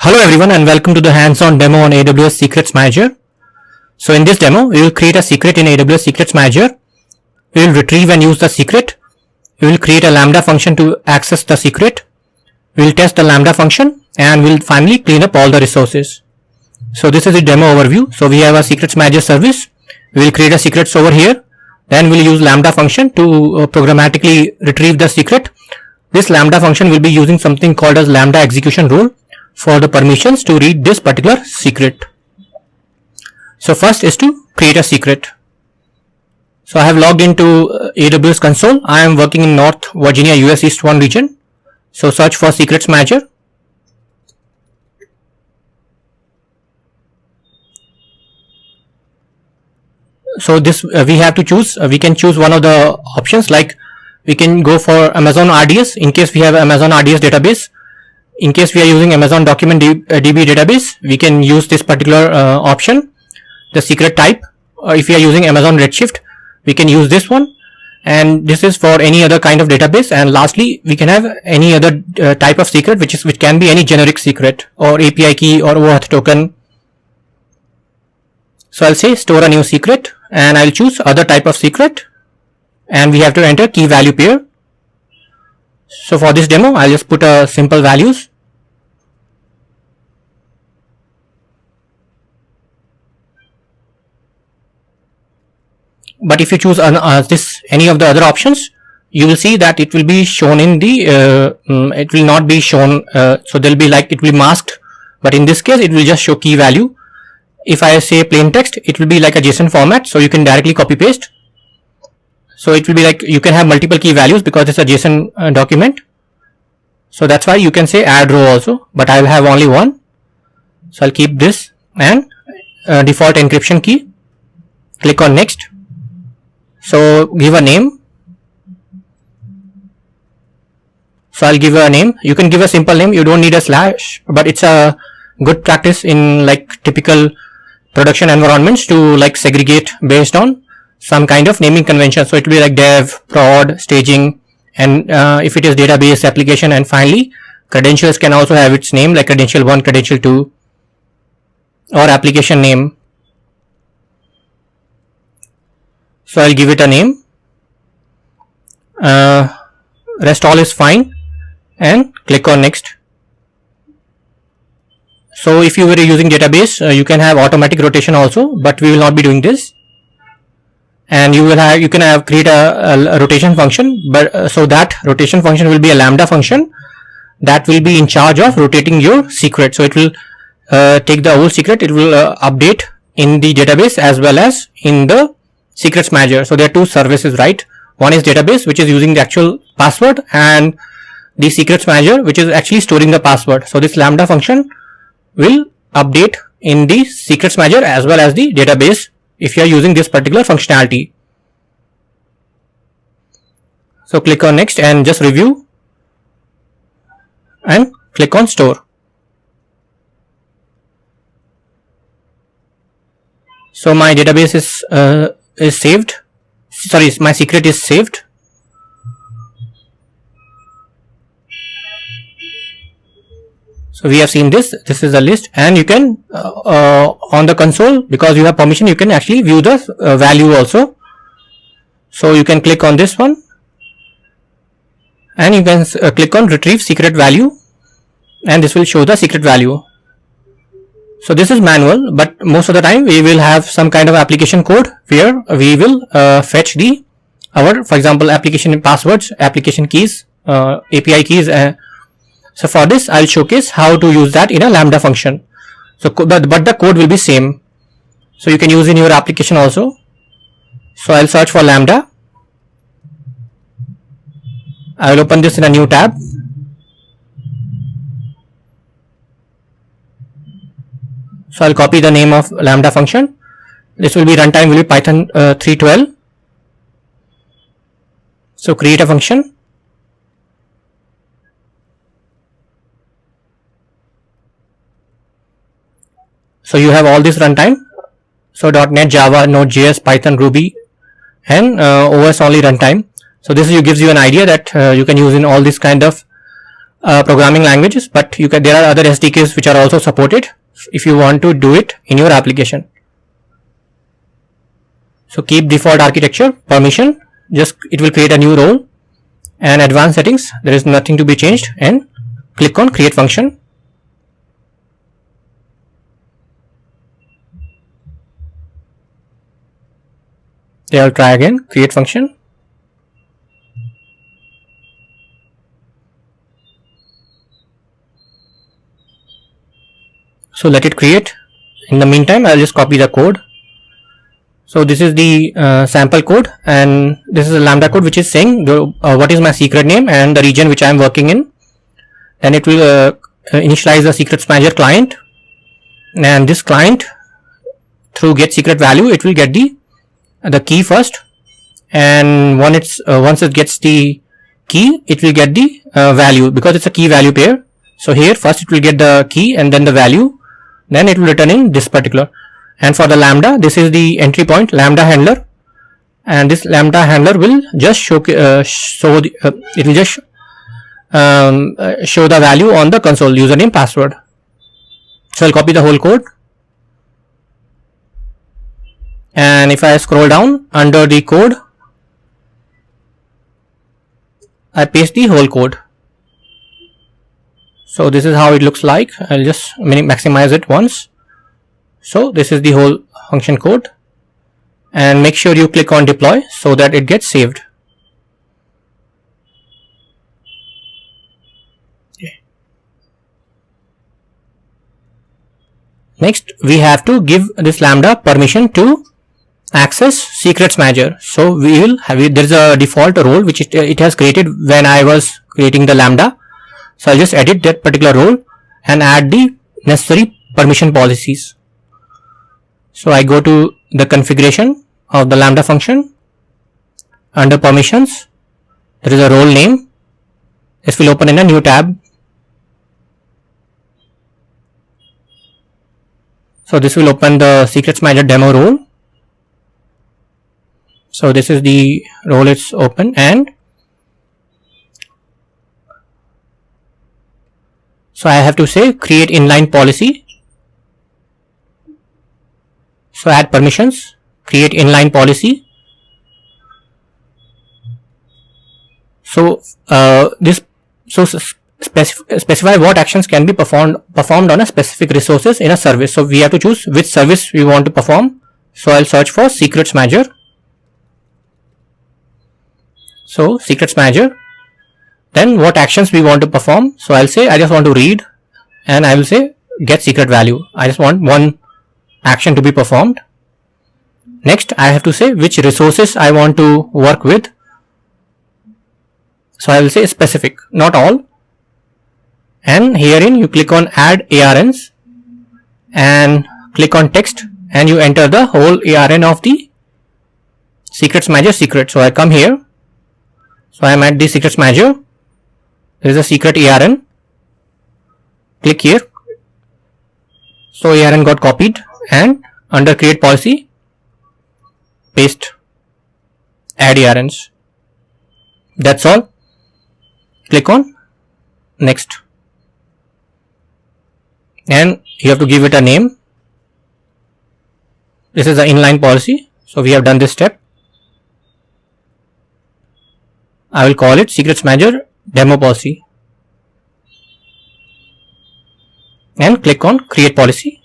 Hello everyone and welcome to the hands-on demo on AWS Secrets Manager. So in this demo, we will create a secret in AWS Secrets Manager. We will retrieve and use the secret. We will create a Lambda function to access the secret. We will test the Lambda function and we will finally clean up all the resources. So this is the demo overview. So we have a Secrets Manager service. We will create a secrets over here. Then we will use Lambda function to programmatically retrieve the secret. This Lambda function will be using something called as Lambda execution rule for the permissions to read this particular secret. So first is to create a secret. So I have logged into AWS console. I am working in North Virginia, US East 1 region. So search for Secrets Manager. So this we have to choose. We can choose one of the options, like we can go for Amazon RDS in case we have Amazon RDS database. In case we are using Amazon Document DB database, we can use this particular option, the secret type. If we are using Amazon Redshift, we can use this one, and this is for any other kind of database. And lastly, we can have any other type of secret, which can be any generic secret or API key or OAuth token. So I'll say store a new secret, and I'll choose other type of secret, and we have to enter key value pair. So for this demo, I'll just put a simple values. But if you choose any of the other options, you will see that it will be shown in the it will not be shown. So they'll be like, it will be masked. But in this case, it will just show key value. If I say plain text, it will be like a JSON format, so you can directly copy paste. So it will be like you can have multiple key values because it's a JSON document. So that's why you can say add row also, but I will have only one. So I'll keep this and default encryption key. Click on next. So give a name. So I'll give a name. You can give a simple name. You don't need a slash, but it's a good practice in like typical production environments to like segregate based on some kind of naming convention. So it will be like dev, prod, staging, and if it is database, application, and finally credentials can also have its name, like credential 1, credential 2, or application name. So I'll give it a name. Rest all is fine, and click on next. So if you were using database, you can have automatic rotation also, but we will not be doing this. And you can create a rotation function, but so that rotation function will be a Lambda function that will be in charge of rotating your secret. So it will take the old secret, it will update in the database as well as in the Secrets Manager. So there are two services, right? One is database, which is using the actual password, and the Secrets Manager, which is actually storing the password. So this Lambda function will update in the Secrets Manager as well as the database if you are using this particular functionality. So click on next and just review and click on store. So my database is saved. Sorry, my secret is saved. So we have seen this. This is the list, and you can on the console, because you have permission, you can actually view the value also. So you can click on this one, and you can click on retrieve secret value, and this will show the secret value. So this is manual, but most of the time we will have some kind of application code where we will fetch for example, application passwords, application keys, API keys. So for this, I'll showcase how to use that in a Lambda function. So but the code will be same. So you can use in your application also. So I'll search for Lambda. I will open this in a new tab. So I'll copy the name of Lambda function. This will be runtime will be Python 3.12. So create a function. So you have all this runtime. So .NET, Java, Node.js, Python, Ruby, and OS only runtime. So this gives you an idea that you can use in all this kind of programming languages, but there are other SDKs which are also supported if you want to do it in your application. So keep default architecture, permission, just it will create a new role, and advanced settings, there is nothing to be changed, and click on create function. I'll try again, create function. So let it create. In the meantime, I'll just copy the code. So this is the sample code, and this is a Lambda code which is saying what is my secret name and the region which I am working in. Then it will initialize the secrets manager client, and this client through get secret value, it will get the key first, and once it gets the key, it will get the value, because it's a key value pair. So here first it will get the key and then the value, then it will return in this particular. And for the Lambda, this is the entry point Lambda handler, and this Lambda handler will just show the value on the console, username, password. So I'll copy the whole code, and if I scroll down under the code, I paste the whole code. So this is how it looks like. I'll just maximize it once. So this is the whole function code, and make sure you click on deploy so that it gets saved. Next, we have to give this Lambda permission to access secrets manager. So we will have it. There is a default role which it has created when I was creating the Lambda. So I'll just edit that particular role and add the necessary permission policies. So I go to the configuration of the Lambda function. Under permissions, there is a role name. This will open in a new tab. So this will open the secrets manager demo role. So this is the role, it's open, and so I have to say create inline policy. So add permissions, create inline policy. So specify what actions can be performed on a specific resources in a service. So we have to choose which service we want to perform. So I'll search for secrets manager. So secrets manager. Then what actions we want to perform. So I'll say I just want to read, and I will say get secret value. I just want one action to be performed. Next, I have to say which resources I want to work with. So I will say specific, not all. And herein you click on add ARNs and click on text, and you enter the whole ARN of the secrets manager secret. So I come here. So I am at the secrets manager. There is a secret ARN. Click here. So ARN got copied, and under create policy, paste add ARNs. That's all. Click on next, and you have to give it a name. This is the inline policy. So we have done this step. I will call it secrets manager demo policy, and click on create policy.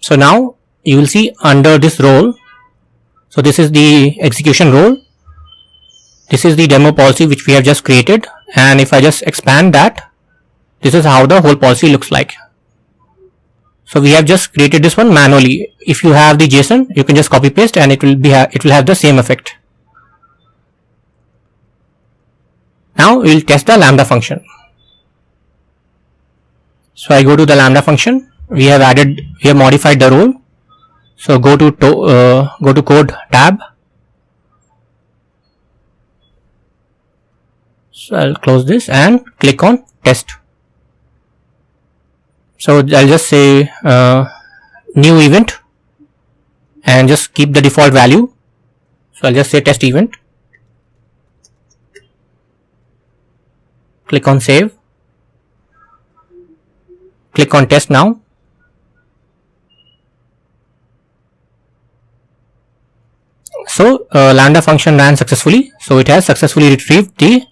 So now you will see under this role, so this is the execution role, this is the demo policy which we have just created, and if I just expand that, this is how the whole policy looks like. So we have just created this one manually. If you have the JSON, you can just copy paste, and it will have the same effect. Now we will test the Lambda function. So I go to the Lambda function. We have modified the role. So go to code tab. So I'll close this and click on test. So I'll just say new event, and just keep the default value. So I'll just say test event. Click on save. Click on test now. So Lambda function ran successfully. So it has successfully retrieved the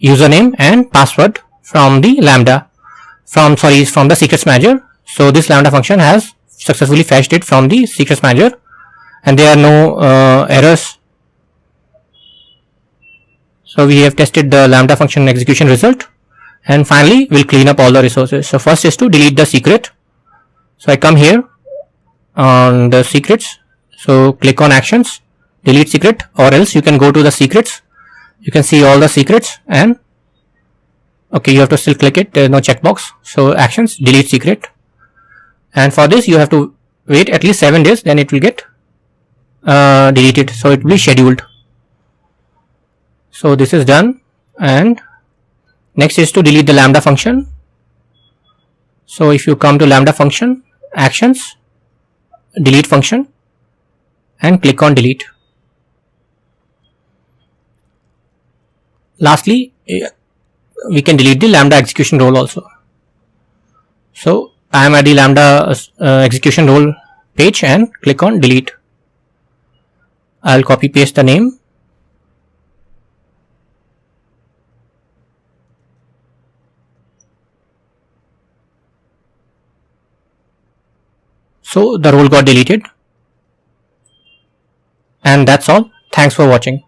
username and password from the Lambda, from the secrets manager. So this Lambda function has successfully fetched it from the secrets manager, and there are no errors. So we have tested the Lambda function execution result, and finally we'll clean up all the resources. So first is to delete the secret. So I come here on the secrets. So click on actions, delete secret, or else you can go to the secrets. You can see all the secrets, and okay, you have to still click it. There is no checkbox. So actions, delete secret, and for this you have to wait at least 7 days. Then it will get deleted. So it will be scheduled. So this is done, and next is to delete the Lambda function. So if you come to Lambda function, actions, delete function, and click on delete. Lastly, we can delete the Lambda execution role also. So I am at the Lambda execution role page and click on delete. I'll copy paste the name. So the role got deleted. And that's all. Thanks for watching.